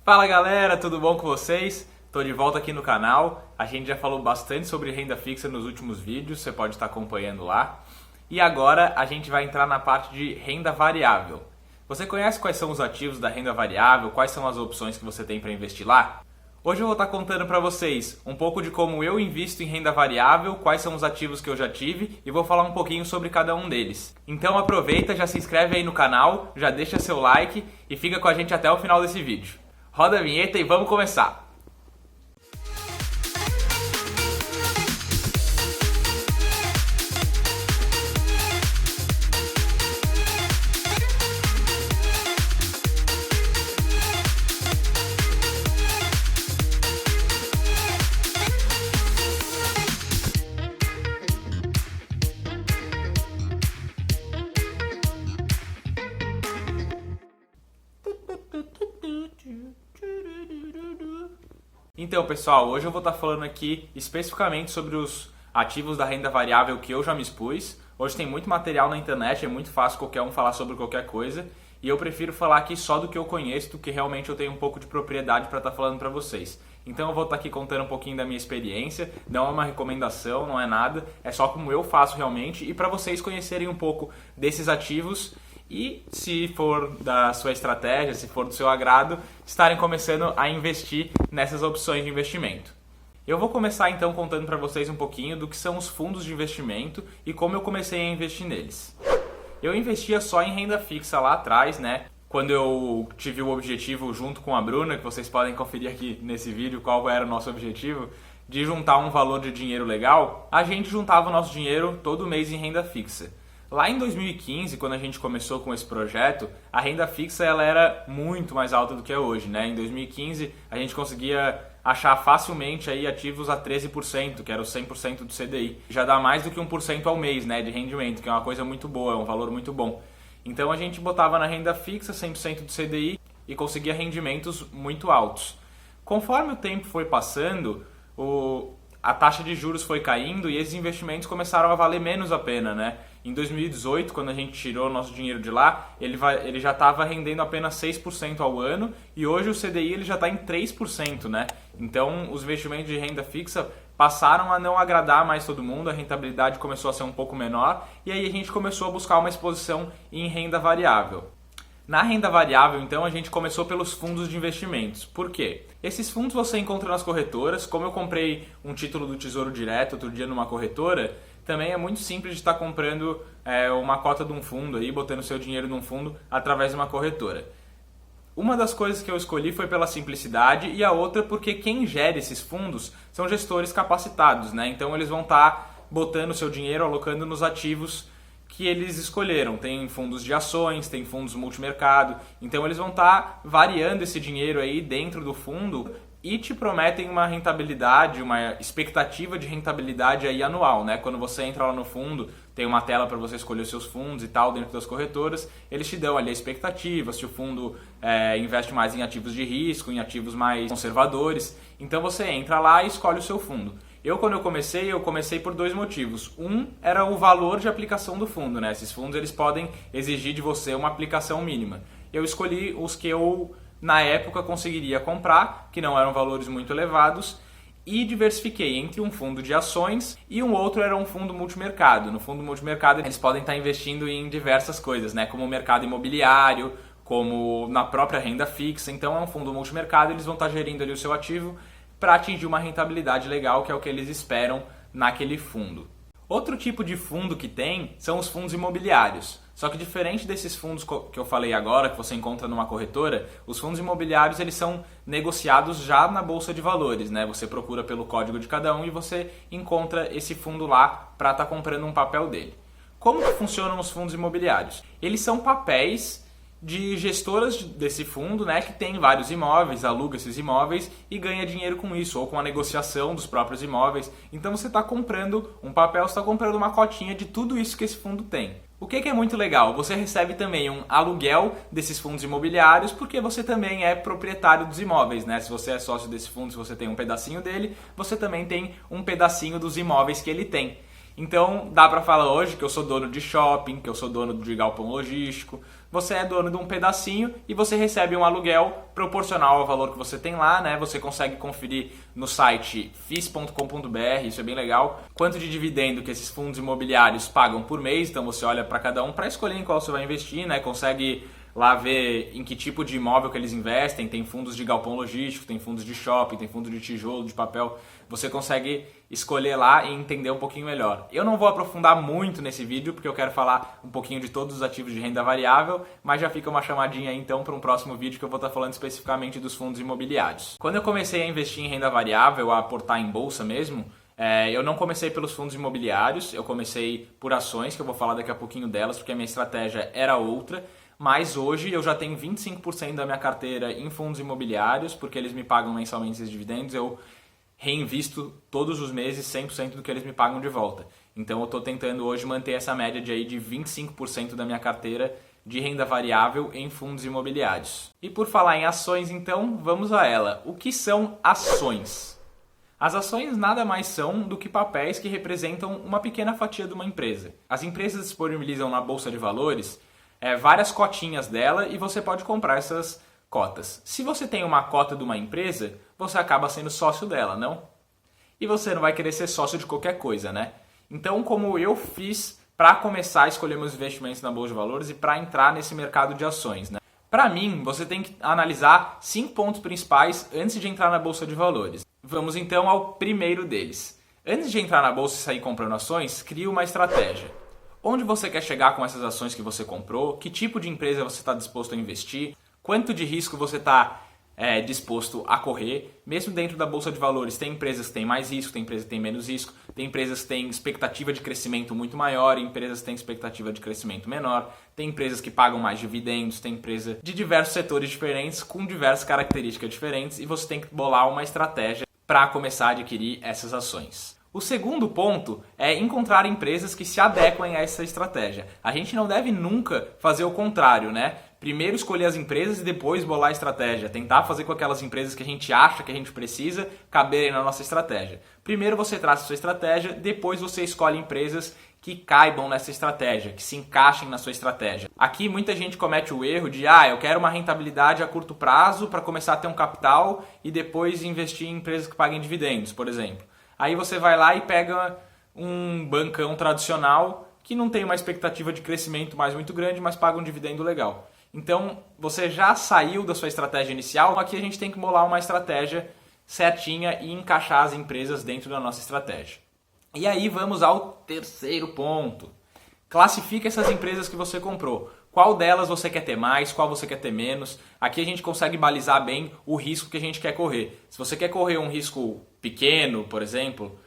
Fala galera, tudo bom com vocês? Estou de volta aqui no canal. A gente já falou bastante sobre renda fixa nos últimos vídeos, você pode estar acompanhando lá. E agora a gente vai entrar na parte de renda variável. Você conhece quais são os ativos da renda variável? Quais são as opções que você tem para investir lá? Hoje eu vou estar contando para vocês um pouco de como eu invisto em renda variável, quais são os ativos que eu já tive e vou falar um pouquinho sobre cada um deles. Então aproveita, já se inscreve aí no canal, já deixa seu like e fica com a gente até o final desse vídeo. Roda a vinheta e vamos começar! Então pessoal, hoje eu vou estar falando aqui especificamente sobre os ativos da renda variável que eu já me expus. Hoje tem muito material na internet, é muito fácil qualquer um falar sobre qualquer coisa. E eu prefiro falar aqui só do que eu conheço, do que realmente eu tenho um pouco de propriedade para estar falando para vocês. Então eu vou estar aqui contando um pouquinho da minha experiência, não é uma recomendação, não é nada, é só como eu faço realmente e para vocês conhecerem um pouco desses ativos. E se for da sua estratégia, se for do seu agrado, estarem começando a investir nessas opções de investimento. Eu vou começar então contando para vocês um pouquinho do que são os fundos de investimento e como eu comecei a investir neles. Eu investia só em renda fixa lá atrás, né? Quando eu tive o objetivo junto com a Bruna, que vocês podem conferir aqui nesse vídeo qual era o nosso objetivo, de juntar um valor de dinheiro legal, a gente juntava o nosso dinheiro todo mês em renda fixa. Lá em 2015, quando a gente começou com esse projeto, a renda fixa ela era muito mais alta do que é hoje, né? Em 2015, a gente conseguia achar facilmente aí ativos a 13%, que era o 100% do CDI. Já dá mais do que 1% ao mês, né, de rendimento, que é uma coisa muito boa, é um valor muito bom. Então a gente botava na renda fixa 100% do CDI e conseguia rendimentos muito altos. Conforme o tempo foi passando, a taxa de juros foi caindo e esses investimentos começaram a valer menos a pena, né? Em 2018, quando a gente tirou o nosso dinheiro de lá, ele já estava rendendo apenas 6% ao ano e hoje o CDI ele já está em 3%, né? Então os investimentos de renda fixa passaram a não agradar mais todo mundo, a rentabilidade começou a ser um pouco menor e aí a gente começou a buscar uma exposição em renda variável. Na renda variável, então, a gente começou pelos fundos de investimentos. Por quê? Esses fundos você encontra nas corretoras. Como eu comprei um título do Tesouro Direto outro dia numa corretora, também é muito simples de estar comprando uma cota de um fundo, aí, botando seu dinheiro num fundo através de uma corretora. Uma das coisas que eu escolhi foi pela simplicidade e a outra porque quem gera esses fundos são gestores capacitados, né? Então eles vão estar botando seu dinheiro, alocando nos ativos que eles escolheram. Tem fundos de ações, tem fundos multimercado, então eles vão estar variando esse dinheiro aí dentro do fundo e te prometem uma rentabilidade, uma expectativa de rentabilidade aí anual, né? Quando você entra lá no fundo, tem uma tela para você escolher os seus fundos e tal dentro das corretoras, eles te dão ali a expectativa, se o fundo investe mais em ativos de risco, em ativos mais conservadores, então você entra lá e escolhe o seu fundo. Quando eu comecei por dois motivos. Um era o valor de aplicação do fundo, né? Esses fundos eles podem exigir de você uma aplicação mínima. Eu escolhi os que eu, na época, conseguiria comprar, que não eram valores muito elevados, e diversifiquei entre um fundo de ações e um outro era um fundo multimercado. No fundo multimercado eles podem estar investindo em diversas coisas, né? Como o mercado imobiliário, como na própria renda fixa. Então é um fundo multimercado, eles vão estar gerindo ali o seu ativo para atingir uma rentabilidade legal, que é o que eles esperam naquele fundo. Outro tipo de fundo que tem são os fundos imobiliários. Só que diferente desses fundos que eu falei agora, que você encontra numa corretora, os fundos imobiliários eles são negociados já na Bolsa de Valores, né? Você procura pelo código de cada um e você encontra esse fundo lá para estar comprando um papel dele. Como que funcionam os fundos imobiliários? Eles são papéis de gestoras desse fundo, né, que tem vários imóveis, aluga esses imóveis e ganha dinheiro com isso, ou com a negociação dos próprios imóveis. Então você está comprando um papel, você está comprando uma cotinha de tudo isso que esse fundo tem. O que é muito legal? Você recebe também um aluguel desses fundos imobiliários porque você também é proprietário dos imóveis, né? Se você é sócio desse fundo, se você tem um pedacinho dele, você também tem um pedacinho dos imóveis que ele tem. Então dá pra falar hoje que eu sou dono de shopping, que eu sou dono de galpão logístico. Você é dono de um pedacinho e você recebe um aluguel proporcional ao valor que você tem lá, né? Você consegue conferir no site fis.com.br, isso é bem legal, quanto de dividendo que esses fundos imobiliários pagam por mês. Então você olha para cada um para escolher em qual você vai investir, né? Consegue lá ver em que tipo de imóvel que eles investem. Tem fundos de galpão logístico, tem fundos de shopping, tem fundos de tijolo, de papel. Você consegue escolher lá e entender um pouquinho melhor. Eu não vou aprofundar muito nesse vídeo, porque eu quero falar um pouquinho de todos os ativos de renda variável, mas já fica uma chamadinha aí então para um próximo vídeo que eu vou estar falando especificamente dos fundos imobiliários. Quando eu comecei a investir em renda variável, a aportar em bolsa mesmo, eu não comecei pelos fundos imobiliários, eu comecei por ações, que eu vou falar daqui a pouquinho delas, porque a minha estratégia era outra. Mas hoje eu já tenho 25% da minha carteira em fundos imobiliários, porque eles me pagam mensalmente esses dividendos, eu reinvisto todos os meses 100% do que eles me pagam de volta. Então eu estou tentando hoje manter essa média de 25% da minha carteira de renda variável em fundos imobiliários. E por falar em ações, então, vamos a ela. O que são ações? As ações nada mais são do que papéis que representam uma pequena fatia de uma empresa. As empresas disponibilizam na Bolsa de Valores várias cotinhas dela e você pode comprar essas cotas. Se você tem uma cota de uma empresa, você acaba sendo sócio dela, não? E você não vai querer ser sócio de qualquer coisa, né? Então, como eu fiz para começar a escolher meus investimentos na Bolsa de Valores e para entrar nesse mercado de ações, né? Para mim, você tem que analisar 5 pontos principais antes de entrar na Bolsa de Valores. Vamos então ao primeiro deles. Antes de entrar na Bolsa e sair comprando ações, crie uma estratégia. Onde você quer chegar com essas ações que você comprou? Que tipo de empresa você está disposto a investir? Quanto de risco você está disposto a correr? Mesmo dentro da Bolsa de Valores, tem empresas que têm mais risco, tem empresas que têm menos risco, tem empresas que têm expectativa de crescimento muito maior, empresas que têm expectativa de crescimento menor, tem empresas que pagam mais dividendos, tem empresa de diversos setores diferentes, com diversas características diferentes, e você tem que bolar uma estratégia para começar a adquirir essas ações. O segundo ponto é encontrar empresas que se adequem a essa estratégia. A gente não deve nunca fazer o contrário, né? Primeiro escolher as empresas e depois bolar a estratégia. Tentar fazer com aquelas empresas que a gente acha que a gente precisa caberem na nossa estratégia. Primeiro você traça a sua estratégia, depois você escolhe empresas que caibam nessa estratégia, que se encaixem na sua estratégia. Aqui muita gente comete o erro de eu quero uma rentabilidade a curto prazo para começar a ter um capital e depois investir em empresas que paguem dividendos, por exemplo. Aí você vai lá e pega um bancão tradicional que não tem uma expectativa de crescimento mais muito grande, mas paga um dividendo legal. Então, você já saiu da sua estratégia inicial, aqui a gente tem que bolar uma estratégia certinha e encaixar as empresas dentro da nossa estratégia. E aí vamos ao terceiro ponto. Classifique essas empresas que você comprou. Qual delas você quer ter mais, qual você quer ter menos. Aqui a gente consegue balizar bem o risco que a gente quer correr. Se você quer correr um risco pequeno, por exemplo,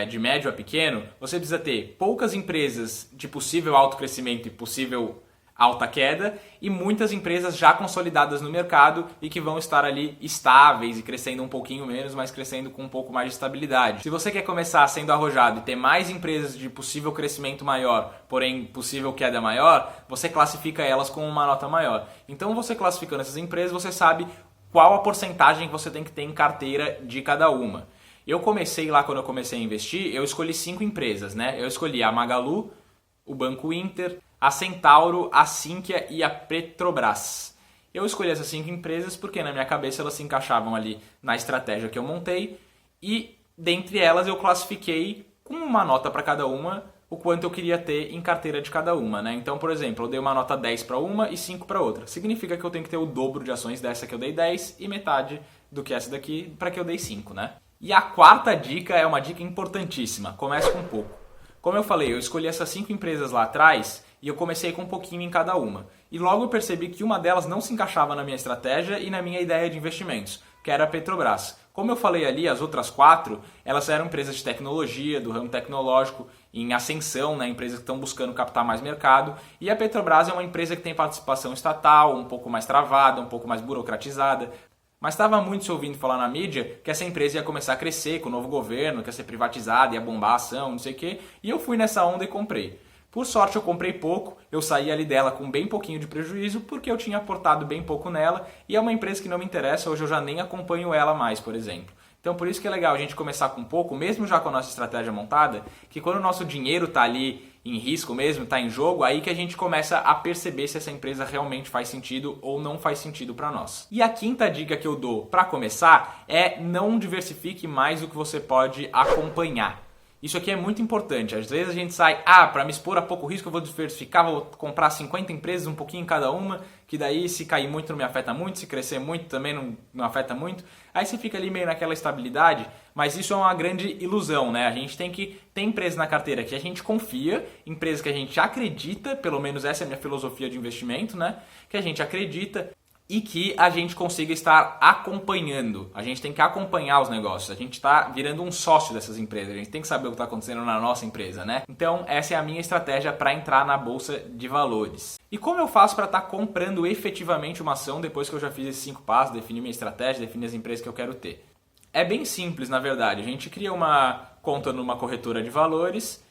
de médio a pequeno, você precisa ter poucas empresas de possível alto crescimento e possível alta queda e muitas empresas já consolidadas no mercado e que vão estar ali estáveis e crescendo um pouquinho menos, mas crescendo com um pouco mais de estabilidade. Se você quer começar sendo arrojado e ter mais empresas de possível crescimento maior, porém possível queda maior, você classifica elas com uma nota maior. Então você classificando essas empresas, você sabe qual a porcentagem que você tem que ter em carteira de cada uma. Eu comecei lá, quando eu comecei a investir, eu escolhi 5 empresas, né? Eu escolhi a Magalu, o Banco Inter, a Centauro, a Sinqia e a Petrobras. Eu escolhi essas 5 empresas porque na minha cabeça elas se encaixavam ali na estratégia que eu montei e dentre elas eu classifiquei com uma nota para cada uma o quanto eu queria ter em carteira de cada uma, né? Então, por exemplo, eu dei uma nota 10 para uma e 5 para outra. Significa que eu tenho que ter o dobro de ações dessa que eu dei 10 e metade do que essa daqui para que eu dei 5, né? E a quarta dica é uma dica importantíssima. Comece com pouco. Como eu falei, eu escolhi essas 5 empresas lá atrás e eu comecei com um pouquinho em cada uma. E logo eu percebi que uma delas não se encaixava na minha estratégia e na minha ideia de investimentos, que era a Petrobras. Como eu falei ali, as outras 4, elas eram empresas de tecnologia, do ramo tecnológico, em ascensão, né, empresas que estão buscando captar mais mercado. E a Petrobras é uma empresa que tem participação estatal, um pouco mais travada, um pouco mais burocratizada. Mas estava muito se ouvindo falar na mídia que essa empresa ia começar a crescer com o novo governo, que ia ser privatizada, ia bombar a ação, não sei o quê. E eu fui nessa onda e comprei. Por sorte eu comprei pouco, eu saí ali dela com bem pouquinho de prejuízo porque eu tinha aportado bem pouco nela e é uma empresa que não me interessa, hoje eu já nem acompanho ela mais, por exemplo. Então por isso que é legal a gente começar com pouco, mesmo já com a nossa estratégia montada, que quando o nosso dinheiro está ali em risco mesmo, está em jogo, aí que a gente começa a perceber se essa empresa realmente faz sentido ou não faz sentido para nós. E a quinta dica que eu dou para começar é não diversifique mais o que você pode acompanhar. Isso aqui é muito importante. Às vezes a gente sai, para me expor a pouco risco eu vou diversificar, vou comprar 50 empresas, um pouquinho em cada uma, que daí se cair muito não me afeta muito, se crescer muito também não afeta muito. Aí você fica ali meio naquela estabilidade, mas isso é uma grande ilusão, né? A gente tem que ter empresas na carteira que a gente confia, empresas que a gente acredita, pelo menos essa é a minha filosofia de investimento, né? Que a gente acredita e que a gente consiga estar acompanhando. A gente tem que acompanhar os negócios. A gente está virando um sócio dessas empresas. A gente tem que saber o que está acontecendo na nossa empresa, né? Então, essa é a minha estratégia para entrar na bolsa de valores. E como eu faço para estar comprando efetivamente uma ação depois que eu já fiz esses 5 passos, defini minha estratégia, defini as empresas que eu quero ter? É bem simples, na verdade. A gente cria uma conta numa corretora de valores,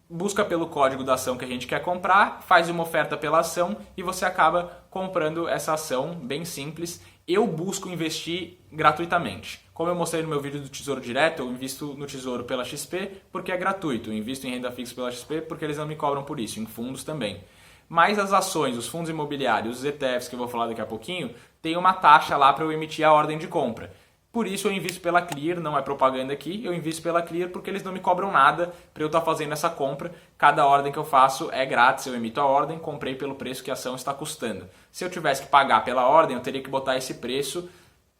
busca pelo código da ação que a gente quer comprar, faz uma oferta pela ação e você acaba comprando essa ação, bem simples. Eu busco investir gratuitamente. Como eu mostrei no meu vídeo do Tesouro Direto, eu invisto no Tesouro pela XP porque é gratuito. Eu invisto em renda fixa pela XP porque eles não me cobram por isso, em fundos também. Mas as ações, os fundos imobiliários, os ETFs que eu vou falar daqui a pouquinho, tem uma taxa lá para eu emitir a ordem de compra. Por isso eu invisto pela Clear, não é propaganda aqui, eu invisto pela Clear porque eles não me cobram nada para eu estar fazendo essa compra. Cada ordem que eu faço é grátis, eu emito a ordem, comprei pelo preço que a ação está custando. Se eu tivesse que pagar pela ordem, eu teria que botar esse preço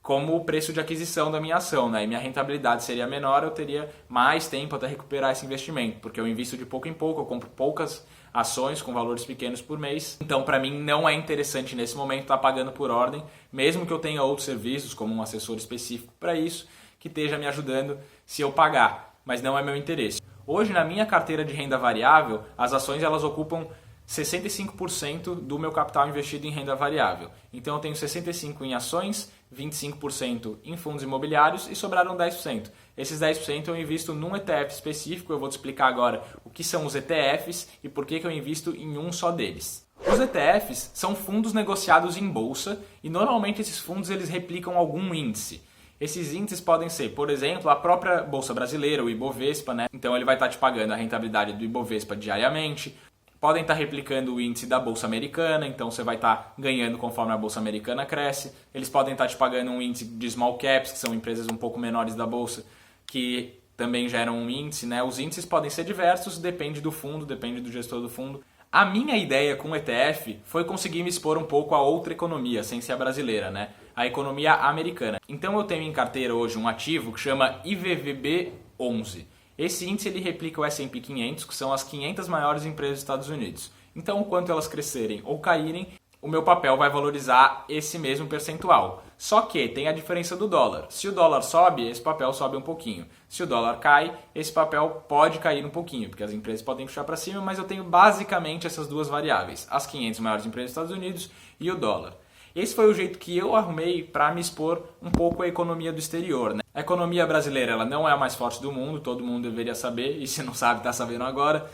como o preço de aquisição da minha ação, né? E minha rentabilidade seria menor, eu teria mais tempo até recuperar esse investimento, porque eu invisto de pouco em pouco, eu compro poucas ações com valores pequenos por mês. Então, para mim, não é interessante nesse momento estar pagando por ordem, mesmo que eu tenha outros serviços, como um assessor específico para isso, que esteja me ajudando se eu pagar, mas não é meu interesse. Hoje, na minha carteira de renda variável, as ações elas ocupam 65% do meu capital investido em renda variável. Então eu tenho 65% em ações, 25% em fundos imobiliários e sobraram 10%. Esses 10% eu invisto num ETF específico, eu vou te explicar agora o que são os ETFs e por que eu invisto em um só deles. Os ETFs são fundos negociados em bolsa e normalmente esses fundos eles replicam algum índice. Esses índices podem ser, por exemplo, a própria Bolsa Brasileira, o Ibovespa, né? Então ele vai estar te pagando a rentabilidade do Ibovespa diariamente. Podem estar replicando o índice da Bolsa Americana, então você vai estar ganhando conforme a Bolsa Americana cresce. Eles podem estar te pagando um índice de small caps, que são empresas um pouco menores da Bolsa, que também geram um índice, né? Os índices podem ser diversos, depende do fundo, depende do gestor do fundo. A minha ideia com o ETF foi conseguir me expor um pouco a outra economia, sem ser a brasileira, né? A economia americana. Então eu tenho em carteira hoje um ativo que chama IVVB11. Esse índice ele replica o S&P 500, que são as 500 maiores empresas dos Estados Unidos. Então, o quanto elas crescerem ou caírem, o meu papel vai valorizar esse mesmo percentual. Só que tem a diferença do dólar. Se o dólar sobe, esse papel sobe um pouquinho. Se o dólar cai, esse papel pode cair um pouquinho, porque as empresas podem puxar para cima, mas eu tenho basicamente essas duas variáveis. As 500 maiores empresas dos Estados Unidos e o dólar. Esse foi o jeito que eu arrumei para me expor um pouco à economia do exterior, né? A economia brasileira ela não é a mais forte do mundo, todo mundo deveria saber, e se não sabe, está sabendo agora.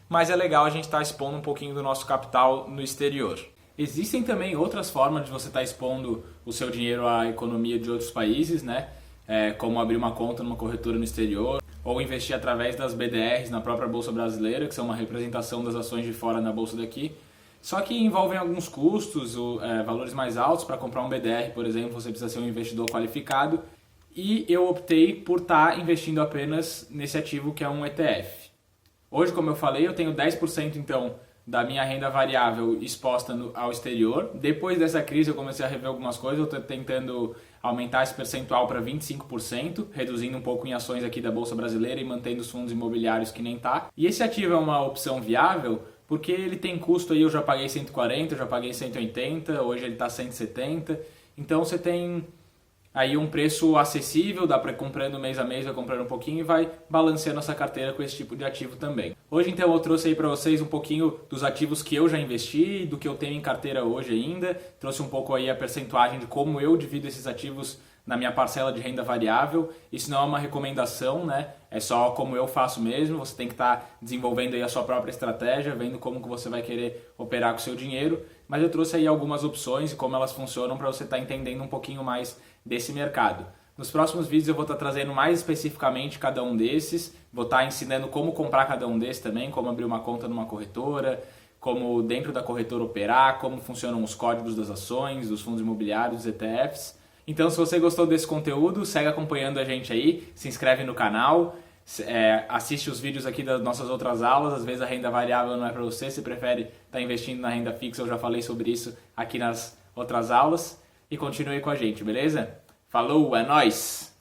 Mas é legal a gente estar expondo um pouquinho do nosso capital no exterior. Existem também outras formas de você estar expondo o seu dinheiro à economia de outros países, né? Como abrir uma conta numa corretora no exterior, ou investir através das BDRs na própria Bolsa Brasileira, que são uma representação das ações de fora na Bolsa daqui. Só que envolvem alguns custos, valores mais altos. Para comprar um BDR, por exemplo, você precisa ser um investidor qualificado. E eu optei por estar investindo apenas nesse ativo que é um ETF. Hoje, como eu falei, eu tenho 10% então da minha renda variável exposta ao exterior. Depois dessa crise eu comecei a rever algumas coisas, eu estou tentando aumentar esse percentual para 25%, reduzindo um pouco em ações aqui da Bolsa Brasileira e mantendo os fundos imobiliários que nem tá. E esse ativo é uma opção viável porque ele tem custo aí, eu já paguei 140, eu já paguei 180, hoje ele está 170. Então você tem aí um preço acessível, dá para ir comprando mês a mês, vai comprando um pouquinho e vai balanceando essa carteira com esse tipo de ativo também. Hoje então eu trouxe aí para vocês um pouquinho dos ativos que eu já investi, do que eu tenho em carteira hoje ainda, trouxe um pouco aí a percentuagem de como eu divido esses ativos na minha parcela de renda variável. Isso não é uma recomendação, né? É só como eu faço mesmo, você tem que estar desenvolvendo aí a sua própria estratégia, vendo como que você vai querer operar com o seu dinheiro, mas eu trouxe aí algumas opções e como elas funcionam para você estar entendendo um pouquinho mais desse mercado. Nos próximos vídeos eu vou estar trazendo mais especificamente cada um desses, vou estar ensinando como comprar cada um desses também, como abrir uma conta numa corretora, como dentro da corretora operar, como funcionam os códigos das ações, dos fundos imobiliários, dos ETFs. Então, se você gostou desse conteúdo, segue acompanhando a gente aí, se inscreve no canal, assiste os vídeos aqui das nossas outras aulas. Às vezes a renda variável não é para você, se prefere estar investindo na renda fixa, eu já falei sobre isso aqui nas outras aulas. E continue com a gente, beleza? Falou, é nóis!